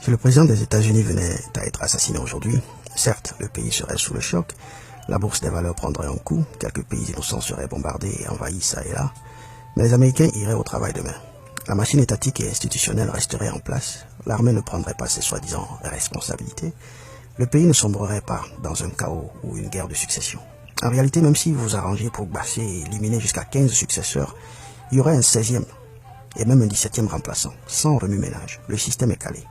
Si le président des États-Unis venait à être assassiné aujourd'hui, certes, le pays serait sous le choc, la bourse des valeurs prendrait un coup, quelques pays innocents seraient bombardés et envahis ça et là, mais les Américains iraient au travail demain. La machine étatique et institutionnelle resterait en place, l'armée ne prendrait pas ses soi-disant responsabilités, le pays ne sombrerait pas dans un chaos ou une guerre de succession. En réalité, même si vous vous arrangez pour basser et éliminer jusqu'à 15 successeurs, il y aurait un 16e et même un 17e remplaçant, sans remue-ménage. Le système est calé.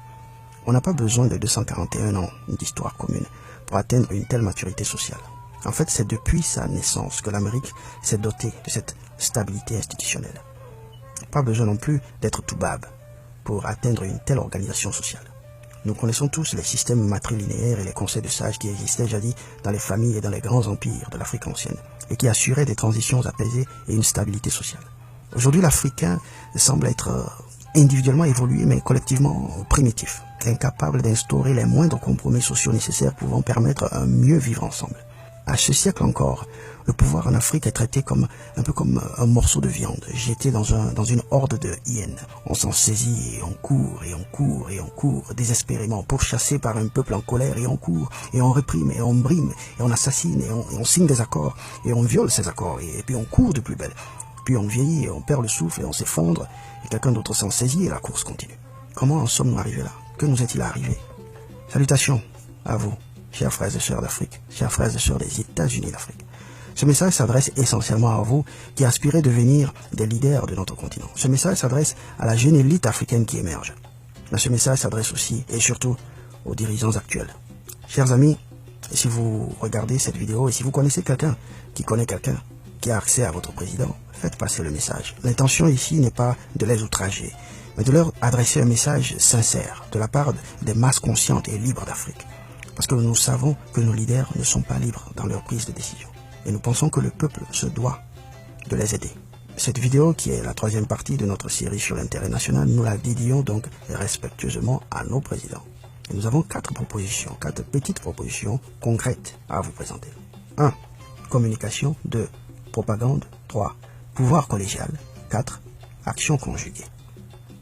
On n'a pas besoin de 241 ans d'histoire commune pour atteindre une telle maturité sociale. En fait, c'est depuis sa naissance que l'Amérique s'est dotée de cette stabilité institutionnelle. Pas besoin non plus d'être tout bab pour atteindre une telle organisation sociale. Nous connaissons tous les systèmes matrilinéaires et les conseils de sages qui existaient jadis dans les familles et dans les grands empires de l'Afrique ancienne et qui assuraient des transitions apaisées et une stabilité sociale. Aujourd'hui, l'Africain semble être individuellement évolué mais collectivement primitif, incapable d'instaurer les moindres compromis sociaux nécessaires pouvant permettre un mieux vivre ensemble. À ce siècle encore, le pouvoir en Afrique est traité un peu comme un morceau de viande, jeté dans une horde de hyènes. On s'en saisit et on court et on court et on court désespérément, pourchassé par un peuple en colère et on court et on réprime et on brime et on assassine et on signe des accords et on viole ces accords et puis on court de plus belle. Puis on vieillit et on perd le souffle et on s'effondre et quelqu'un d'autre s'en saisit et la course continue. Comment en sommes-nous arrivés là? Que nous est-il arrivé? Salutations à vous, chers frères et sœurs d'Afrique, chers frères et sœurs des États-Unis d'Afrique. Ce message s'adresse essentiellement à vous qui aspirez à devenir des leaders de notre continent. Ce message s'adresse à la jeune élite africaine qui émerge. Mais ce message s'adresse aussi et surtout aux dirigeants actuels. Chers amis, si vous regardez cette vidéo et si vous connaissez quelqu'un qui connaît quelqu'un qui a accès à votre président, faites passer le message. L'intention ici n'est pas de les outrager, mais de leur adresser un message sincère de la part des masses conscientes et libres d'Afrique. Parce que nous savons que nos leaders ne sont pas libres dans leur prise de décision. Et nous pensons que le peuple se doit de les aider. Cette vidéo, qui est la 3e partie de notre série sur l'intérêt national, nous la dédions donc respectueusement à nos présidents. Et nous avons 4 petites propositions concrètes à vous présenter. 1. Communication. 2. Propagande. 3. Pouvoir collégial. 4. Action conjuguée.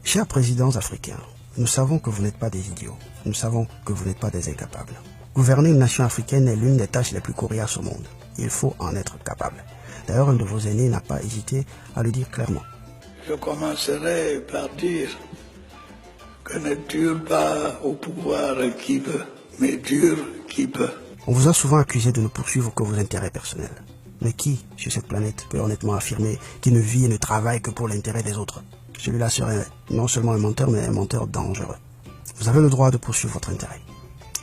Chers présidents africains, nous savons que vous n'êtes pas des idiots. Nous savons que vous n'êtes pas des incapables. Gouverner une nation africaine est l'une des tâches les plus coriaces au monde. Il faut en être capable. D'ailleurs, un de vos aînés n'a pas hésité à le dire clairement. Je commencerai par dire que ne dure pas au pouvoir qui veut, mais dure qui peut. On vous a souvent accusé de ne poursuivre que vos intérêts personnels. Mais qui, sur cette planète, peut honnêtement affirmer qu'il ne vit et ne travaille que pour l'intérêt des autres? Celui-là serait non seulement un menteur, mais un menteur dangereux. Vous avez le droit de poursuivre votre intérêt.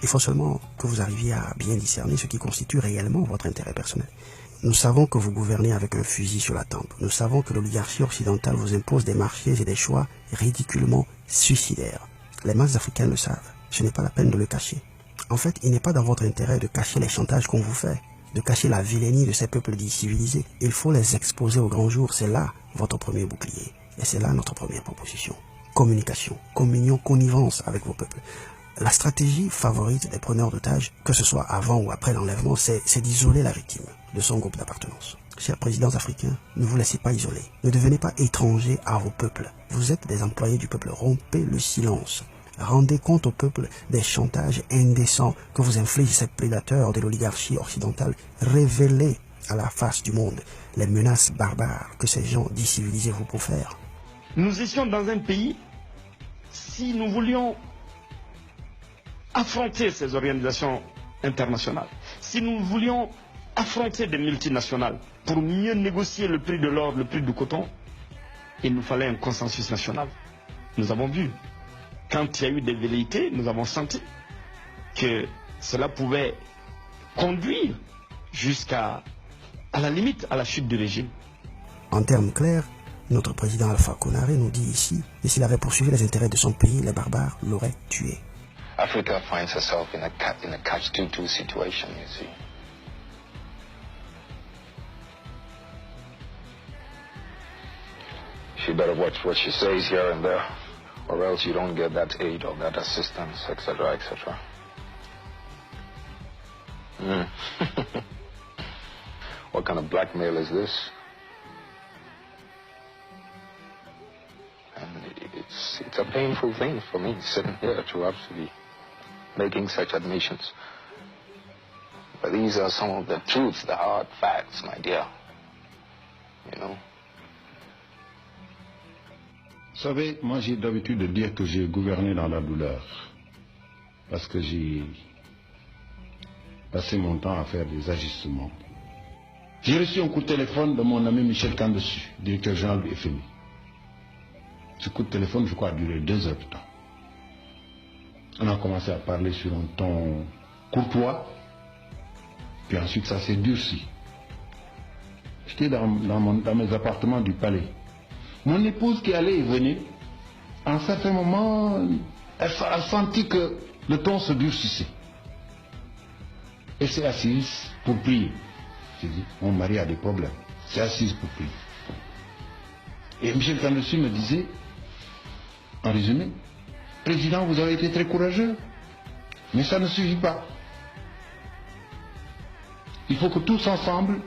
Il faut seulement que vous arriviez à bien discerner ce qui constitue réellement votre intérêt personnel. Nous savons que vous gouvernez avec un fusil sur la tempe. Nous savons que l'oligarchie occidentale vous impose des marchés et des choix ridiculement suicidaires. Les masses africaines le savent. Ce n'est pas la peine de le cacher. En fait, il n'est pas dans votre intérêt de cacher les chantages qu'on vous fait, de cacher la vilainie de ces peuples dits civilisés. Il faut les exposer au grand jour. C'est là votre premier bouclier. Et c'est là notre première proposition. Communication, communion, connivence avec vos peuples. La stratégie favorite des preneurs d'otages, que ce soit avant ou après l'enlèvement, c'est d'isoler la victime de son groupe d'appartenance. Chers présidents africains, ne vous laissez pas isoler. Ne devenez pas étrangers à vos peuples. Vous êtes des employés du peuple. Rompez le silence. Rendez compte au peuple des chantages indécents que vous inflige ces prédateurs de l'oligarchie occidentale. Révélez à la face du monde les menaces barbares que ces gens décivilisés vous profèrent. Nous étions dans un pays, si nous voulions affronter ces organisations internationales, si nous voulions affronter des multinationales pour mieux négocier le prix de l'or, le prix du coton, il nous fallait un consensus national. Nous avons vu, quand il y a eu des velléités, nous avons senti que cela pouvait conduire jusqu'à la limite à la chute du régime. En termes clairs, notre président Alpha Konaré nous dit ici que s'il avait poursuivi les intérêts de son pays, les barbares l'auraient tué. Africa finds herself in a catch-22 situation, you see. She better watch what she says here and there, or else you don't get that aid or that assistance, etc., etc. What kind of blackmail is this? And it's up painful thing for me sitting here to have to be making such admissions. But these are some of the truths, the hard facts, my dear. You know. Vous savez, moi j'ai l'habitude de dire que j'ai gouverné dans la douleur. Parce que j'ai passé mon temps à faire des ajustements. J'ai reçu un coup de téléphone de mon ami Michel Kandessu, directeur général du FMI. Ce coup de téléphone, je crois, a duré 2 heures de temps. On a commencé à parler sur un ton courtois, puis ensuite ça s'est durci. J'étais dans mes appartements du palais. Mon épouse qui allait et venait, à un certain moment, elle sentit que le ton se durcissait. Elle s'est assise pour prier. J'ai dit, mon mari a des problèmes. C'est assise pour prier. Et Michel Kandessu me disait, en résumé, Président, vous avez été très courageux, mais ça ne suffit pas. Il faut que tous ensemble,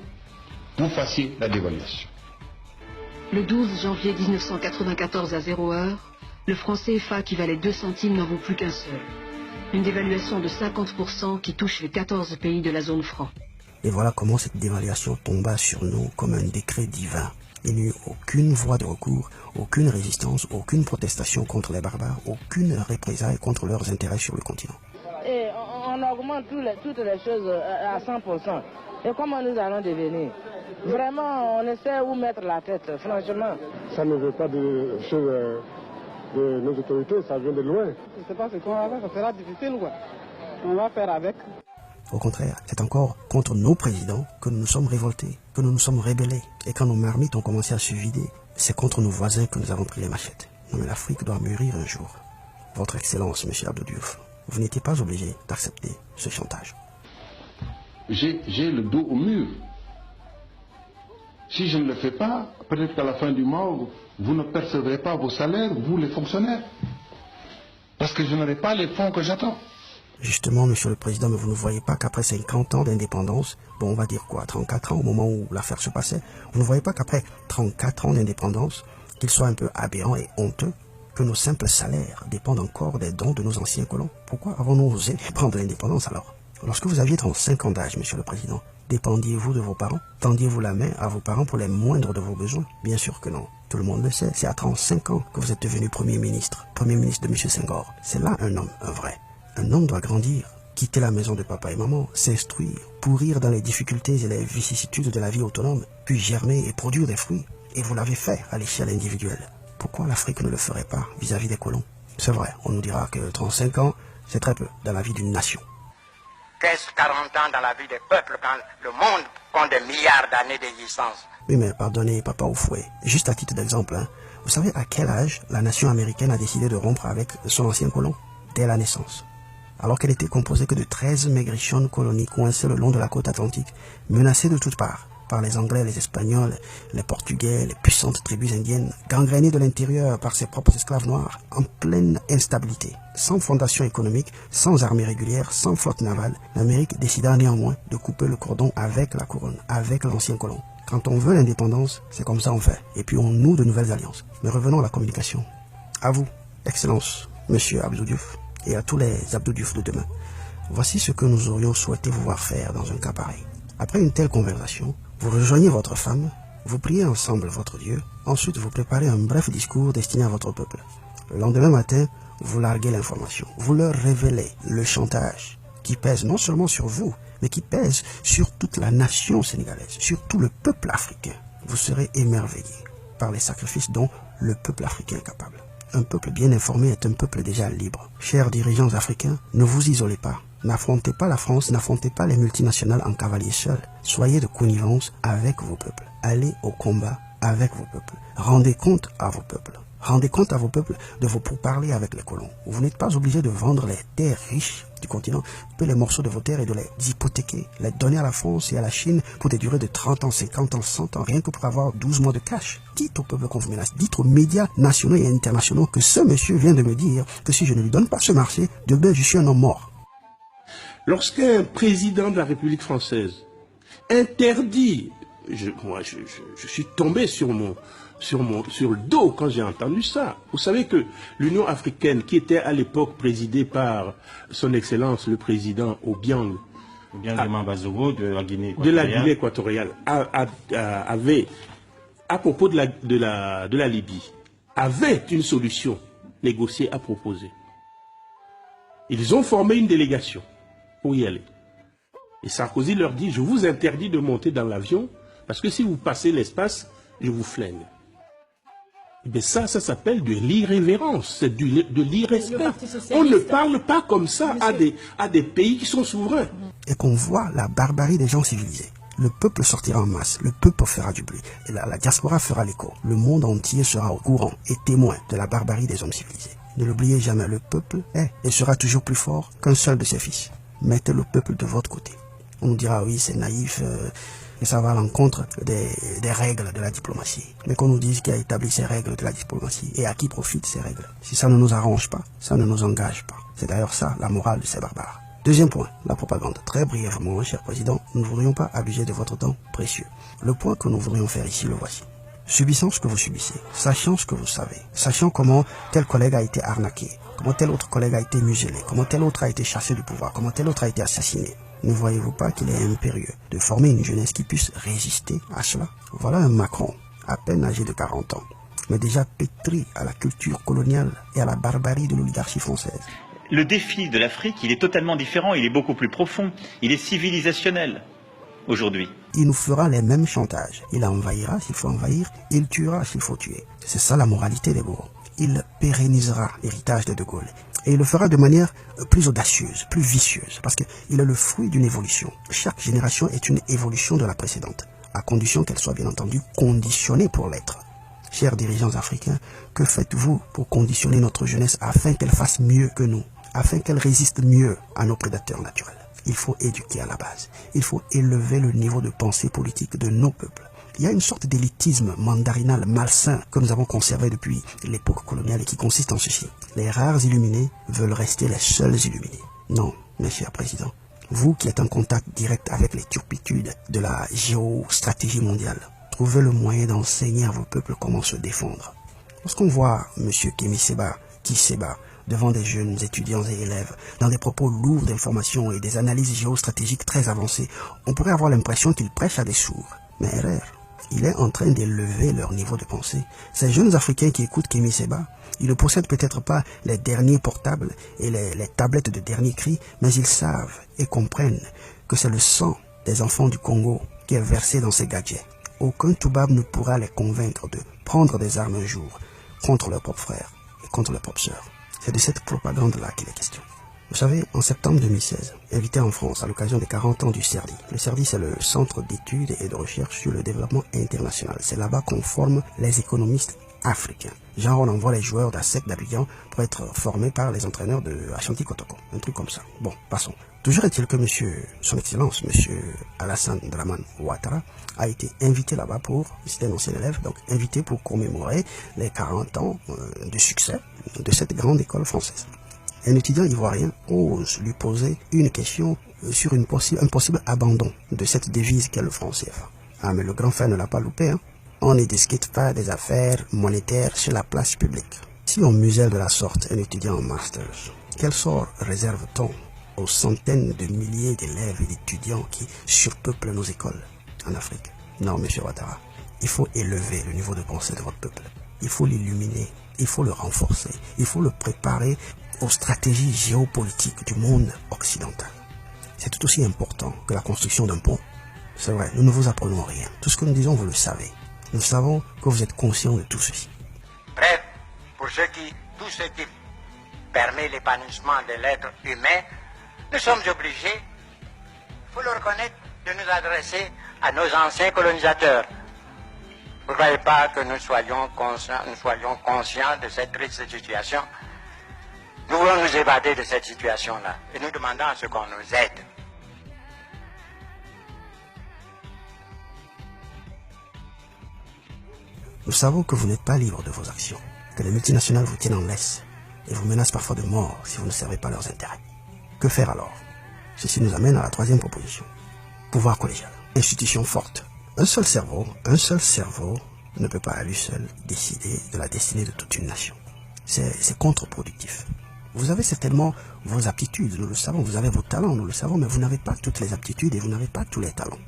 vous fassiez la dévaluation. Le 12 janvier 1994 à 0h, le franc CFA qui valait 2 centimes n'en vaut plus qu'un seul. Une dévaluation de 50% qui touche les 14 pays de la zone franc. Et voilà comment cette dévaluation tomba sur nous comme un décret divin. Il n'y eut aucune voie de recours, aucune résistance, aucune protestation contre les barbares, aucune représailles contre leurs intérêts sur le continent. Et on augmente toutes les choses à 100%. Et comment nous allons devenir? Vraiment, on essaie où mettre la tête, franchement. Ça ne veut pas de choses de nos autorités, ça vient de loin. Je ne sais pas ce qu'on va faire, ça sera difficile, quoi. On va faire avec. Au contraire, c'est encore contre nos présidents que nous nous sommes révoltés, que nous nous sommes rébellés. Et quand nos marmites ont commencé à se vider, c'est contre nos voisins que nous avons pris les machettes. Non mais l'Afrique doit mûrir un jour. Votre Excellence, M. Abdou Diouf, vous n'étiez pas obligé d'accepter ce chantage. J'ai le dos au mur. Si je ne le fais pas, peut-être qu'à la fin du mois, vous ne percevrez pas vos salaires, vous les fonctionnaires. Parce que je n'aurai pas les fonds que j'attends. Justement, Monsieur le Président, mais vous ne voyez pas qu'après 50 ans d'indépendance, bon, on va dire quoi, 34 ans au moment où l'affaire se passait, vous ne voyez pas qu'après 34 ans d'indépendance, qu'il soit un peu aberrant et honteux que nos simples salaires dépendent encore des dons de nos anciens colons? Pourquoi avons-nous osé prendre l'indépendance alors? Lorsque vous aviez 35 ans d'âge, Monsieur le Président, dépendiez-vous de vos parents? Tendiez-vous la main à vos parents pour les moindres de vos besoins? Bien sûr que non. Tout le monde le sait, c'est à 35 ans que vous êtes devenu Premier ministre de M. Senghor. C'est là un homme, un vrai. Un homme doit grandir, quitter la maison de papa et maman, s'instruire, pourrir dans les difficultés et les vicissitudes de la vie autonome, puis germer et produire des fruits. Et vous l'avez fait à l'échelle individuelle. Pourquoi l'Afrique ne le ferait pas vis-à-vis des colons? C'est vrai, on nous dira que 35 ans, c'est très peu dans la vie d'une nation. Qu'est-ce 40 ans dans la vie des peuples quand le monde compte des milliards d'années d'existence? Oui, mais pardonnez, papa au fouet. Juste à titre d'exemple, hein, vous savez à quel âge la nation américaine a décidé de rompre avec son ancien colon? Dès la naissance. Alors qu'elle était composée que de 13 maigrichonnes colonies coincées le long de la côte atlantique, menacées de toutes parts par les Anglais, les Espagnols, les Portugais, les puissantes tribus indiennes, gangrénées de l'intérieur par ses propres esclaves noirs, en pleine instabilité, sans fondation économique, sans armée régulière, sans flotte navale, l'Amérique décida néanmoins de couper le cordon avec la couronne, avec l'ancien colon. Quand on veut l'indépendance, c'est comme ça on fait, et puis on noue de nouvelles alliances. Mais revenons à la communication. À vous, Excellence, Monsieur Abdou Diouf, et à tous les Abdou Diouf de demain. Voici ce que nous aurions souhaité vous voir faire dans un cas pareil. Après une telle conversation, vous rejoignez votre femme, vous priez ensemble votre Dieu, ensuite vous préparez un bref discours destiné à votre peuple. Le lendemain matin, vous larguez l'information, vous leur révélez le chantage qui pèse non seulement sur vous, mais qui pèse sur toute la nation sénégalaise, sur tout le peuple africain. Vous serez émerveillés par les sacrifices dont le peuple africain est capable. Un peuple bien informé est un peuple déjà libre. Chers dirigeants africains, ne vous isolez pas. N'affrontez pas la France, n'affrontez pas les multinationales en cavalier seul. Soyez de connivence avec vos peuples. Allez au combat avec vos peuples. Rendez compte à vos peuples. Rendez compte à vos peuples de vos pourparlers avec les colons. Vous n'êtes pas obligés de vendre les terres riches du continent, peu les morceaux de vos terres et de les hypothéquer, les donner à la France et à la Chine pour des durées de 30 ans, 50 ans, 100 ans, rien que pour avoir 12 mois de cash. Dites au peuple qu'on vous menace, dites aux médias nationaux et internationaux que ce monsieur vient de me dire que si je ne lui donne pas ce marché, demain je suis un homme mort. Lorsqu'un président de la République française interdit je suis tombé sur le dos quand j'ai entendu ça. Vous savez que l'Union africaine, qui était à l'époque présidée par son Excellence le président Obiang Bazogo de la Guinée équatoriale, avait, à propos de la Libye, avait une solution négociée à proposer. Ils ont formé une délégation pour y aller. Et Sarkozy leur dit, je vous interdis de monter dans l'avion, parce que si vous passez l'espace, je vous flingue. Et bien ça s'appelle de l'irrévérence, c'est de l'irrespect. On ne parle pas comme ça à des pays qui sont souverains. Et qu'on voit la barbarie des gens civilisés. Le peuple sortira en masse, le peuple fera du bruit, et la diaspora fera l'écho. Le monde entier sera au courant et témoin de la barbarie des hommes civilisés. Ne l'oubliez jamais, le peuple est et sera toujours plus fort qu'un seul de ses fils. Mettez le peuple de votre côté. On nous dira, oui, c'est naïf, et ça va à l'encontre des règles de la diplomatie. Mais qu'on nous dise qui a établi ces règles de la diplomatie et à qui profitent ces règles. Si ça ne nous arrange pas, ça ne nous engage pas. C'est d'ailleurs ça, la morale de ces barbares. Deuxième point, la propagande. Très brièvement, cher président, nous ne voudrions pas abuser de votre temps précieux. Le point que nous voudrions faire ici, le voici. Subissant ce que vous subissez, sachant ce que vous savez, sachant comment tel collègue a été arnaqué, comment tel autre collègue a été muselé, comment tel autre a été chassé du pouvoir, comment tel autre a été assassiné, ne voyez-vous pas qu'il est impérieux de former une jeunesse qui puisse résister à cela? Voilà un Macron, à peine âgé de 40 ans, mais déjà pétri à la culture coloniale et à la barbarie de l'oligarchie française. Le défi de l'Afrique, il est totalement différent, il est beaucoup plus profond, il est civilisationnel aujourd'hui. Il nous fera les mêmes chantages. Il envahira s'il faut envahir, il tuera s'il faut tuer. C'est ça la moralité des Bourgs. Il pérennisera l'héritage de De Gaulle. Et il le fera de manière plus audacieuse, plus vicieuse, parce qu'il est le fruit d'une évolution. Chaque génération est une évolution de la précédente, à condition qu'elle soit bien entendu conditionnée pour l'être. Chers dirigeants africains, que faites-vous pour conditionner notre jeunesse afin qu'elle fasse mieux que nous, afin qu'elle résiste mieux à nos prédateurs naturels? Il faut éduquer à la base. Il faut élever le niveau de pensée politique de nos peuples. Il y a une sorte d'élitisme mandarinal malsain que nous avons conservé depuis l'époque coloniale et qui consiste en ceci. Les rares illuminés veulent rester les seuls illuminés. Non, mes chers présidents, vous qui êtes en contact direct avec les turpitudes de la géostratégie mondiale, trouvez le moyen d'enseigner à vos peuples comment se défendre. Lorsqu'on voit M. Kémy Séba, devant des jeunes étudiants et élèves, dans des propos lourds d'informations et des analyses géostratégiques très avancées, on pourrait avoir l'impression qu'il prêche à des sourds. Mais erreur, il est en train d'élever leur niveau de pensée. Ces jeunes Africains qui écoutent Kémy Séba, ils ne possèdent peut-être pas les derniers portables et les tablettes de dernier cri, mais ils savent et comprennent que c'est le sang des enfants du Congo qui est versé dans ces gadgets. Aucun toubab ne pourra les convaincre de prendre des armes un jour contre leurs propres frères et contre leurs propres sœurs. C'est de cette propagande-là qu'il est question. Vous savez, en septembre 2016, invité en France à l'occasion des 40 ans du CERDI. Le CERDI, c'est le Centre d'études et de recherche sur le développement international. C'est là-bas qu'on forme les économistes africains. Genre, on envoie les joueurs d'ASEC d'Abidjan pour être formés par les entraîneurs de Ashanti Kotoko. Un truc comme ça. Bon, passons. Toujours est-il que son Excellence, monsieur Alassane Dramane Ouattara, a été invité là-bas c'était un ancien élève, donc invité pour commémorer les 40 ans de succès de cette grande école française. Un étudiant ivoirien ose lui poser une question sur un possible abandon de cette devise qu'est le franc CFA. Ah, mais le grand frère ne l'a pas loupé, hein. On ne discute pas des affaires monétaires sur la place publique. Si on muselle de la sorte un étudiant en masters, quel sort réserve-t-on aux centaines de milliers d'élèves et d'étudiants qui surpeuplent nos écoles en Afrique? Non, monsieur Ouattara, il faut élever le niveau de pensée de votre peuple. Il faut l'illuminer, il faut le renforcer, il faut le préparer aux stratégies géopolitiques du monde occidental. C'est tout aussi important que la construction d'un pont. C'est vrai, nous ne vous apprenons rien. Tout ce que nous disons, vous le savez. Nous savons que vous êtes conscient de tout ceci. Bref, pour tout ce qui permet l'épanouissement de l'être humain, nous sommes obligés, il faut le reconnaître, de nous adresser à nos anciens colonisateurs. Vous ne croyez pas que nous soyons conscients de cette triste situation? Nous voulons nous évader de cette situation-là et nous demandons à ce qu'on nous aide. Nous savons que vous n'êtes pas libre de vos actions, que les multinationales vous tiennent en laisse et vous menacent parfois de mort si vous ne servez pas leurs intérêts. Que faire alors? Ceci nous amène à la troisième proposition. Pouvoir collégial. Institution forte, un seul cerveau ne peut pas à lui seul décider de la destinée de toute une nation. C'est contre-productif. Vous avez certainement vos aptitudes, nous le savons, vous avez vos talents, nous le savons, mais vous n'avez pas toutes les aptitudes et vous n'avez pas tous les talents.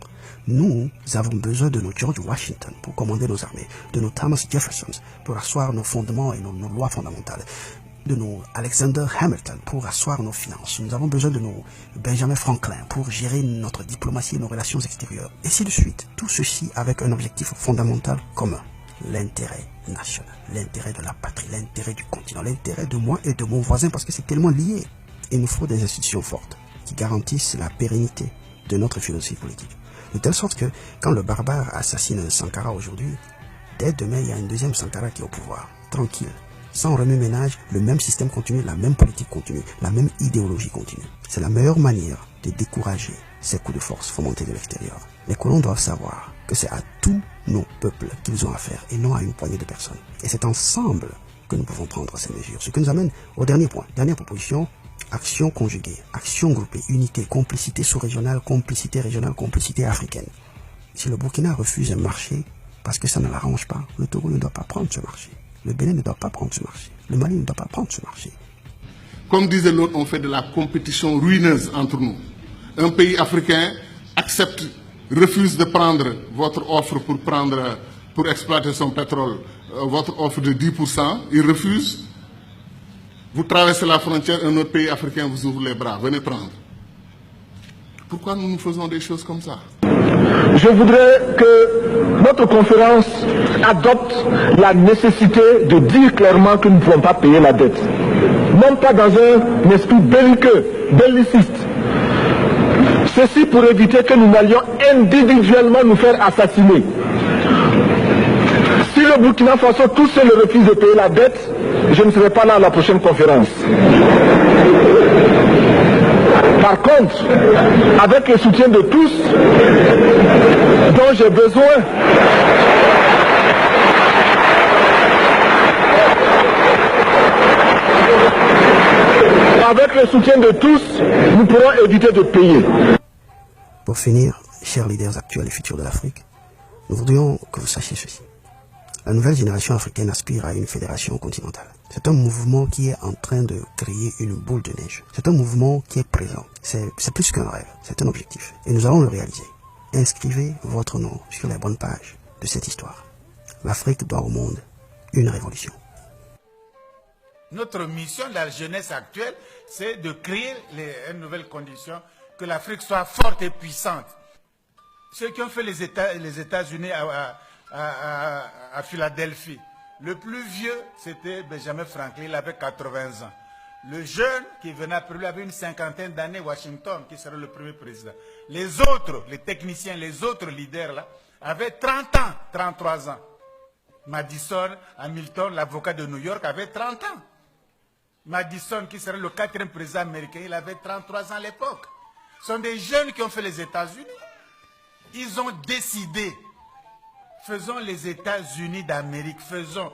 Nous avons besoin de nos George Washington pour commander nos armées, de nos Thomas Jefferson pour asseoir nos fondements et nos lois fondamentales, de nos Alexander Hamilton pour asseoir nos finances. Nous avons besoin de nos Benjamin Franklin pour gérer notre diplomatie et nos relations extérieures. Et ainsi de suite. Tout ceci avec un objectif fondamental commun. L'intérêt national, l'intérêt de la patrie, l'intérêt du continent, l'intérêt de moi et de mon voisin parce que c'est tellement lié. Il nous faut des institutions fortes qui garantissent la pérennité de notre philosophie politique. De telle sorte que quand le barbare assassine un Sankara aujourd'hui, dès demain il y a un deuxième Sankara qui est au pouvoir, tranquille. Sans remue-ménage, le même système continue, la même politique continue, la même idéologie continue. C'est la meilleure manière de décourager ces coups de force fomentés de l'extérieur. Les colons doivent savoir que c'est à tous nos peuples qu'ils ont affaire et non à une poignée de personnes. Et c'est ensemble que nous pouvons prendre ces mesures. Ce qui nous amène au dernier point, dernière proposition, action conjuguée, action groupée, unité, complicité sous-régionale, complicité régionale, complicité africaine. Si le Burkina refuse un marché parce que ça ne l'arrange pas, le Togo ne doit pas prendre ce marché. Le Bénin ne doit pas prendre ce marché. Le Mali ne doit pas prendre ce marché. Comme disait l'autre, on fait de la compétition ruineuse entre nous. Un pays africain accepte, refuse de prendre votre offre pour exploiter son pétrole, votre offre de 10%, il refuse. Vous traversez la frontière, un autre pays africain vous ouvre les bras, venez prendre. Pourquoi nous faisons des choses comme ça? Je voudrais que notre conférence adopte la nécessité de dire clairement que nous ne pouvons pas payer la dette. Non pas dans un esprit belliqueux, belliciste. Ceci pour éviter que nous n'allions individuellement nous faire assassiner. Si le Burkina Faso tout seul refuse de payer la dette, je ne serai pas là à la prochaine conférence. Par contre, avec le soutien de tous, dont j'ai besoin, avec le soutien de tous, nous pourrons éviter de payer. Pour finir, chers leaders actuels et futurs de l'Afrique, nous voudrions que vous sachiez ceci. La nouvelle génération africaine aspire à une fédération continentale. C'est un mouvement qui est en train de créer une boule de neige. C'est un mouvement qui est présent. C'est plus qu'un rêve, c'est un objectif. Et nous allons le réaliser. Inscrivez votre nom sur les bonnes pages de cette histoire. L'Afrique doit au monde une révolution. Notre mission de la jeunesse actuelle, c'est de créer une nouvelle condition, que l'Afrique soit forte et puissante. Ceux qui ont fait les États-Unis à Philadelphie, le plus vieux, c'était Benjamin Franklin, il avait 80 ans. Le jeune qui venait après lui avait une cinquantaine d'années, Washington, qui serait le premier président. Les autres, les techniciens, les autres leaders là, avaient 30 ans, 33 ans. Madison, Hamilton, l'avocat de New York, avait 30 ans. Madison, qui serait le 4e président américain, il avait 33 ans à l'époque. Ce sont des jeunes qui ont fait les États-Unis. Ils ont décidé, faisons les États-Unis d'Amérique, faisons.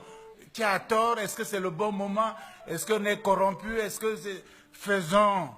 Qui a tort? Est-ce que c'est le bon moment? Est-ce qu'on est corrompu? Est-ce que c'est... Faisons.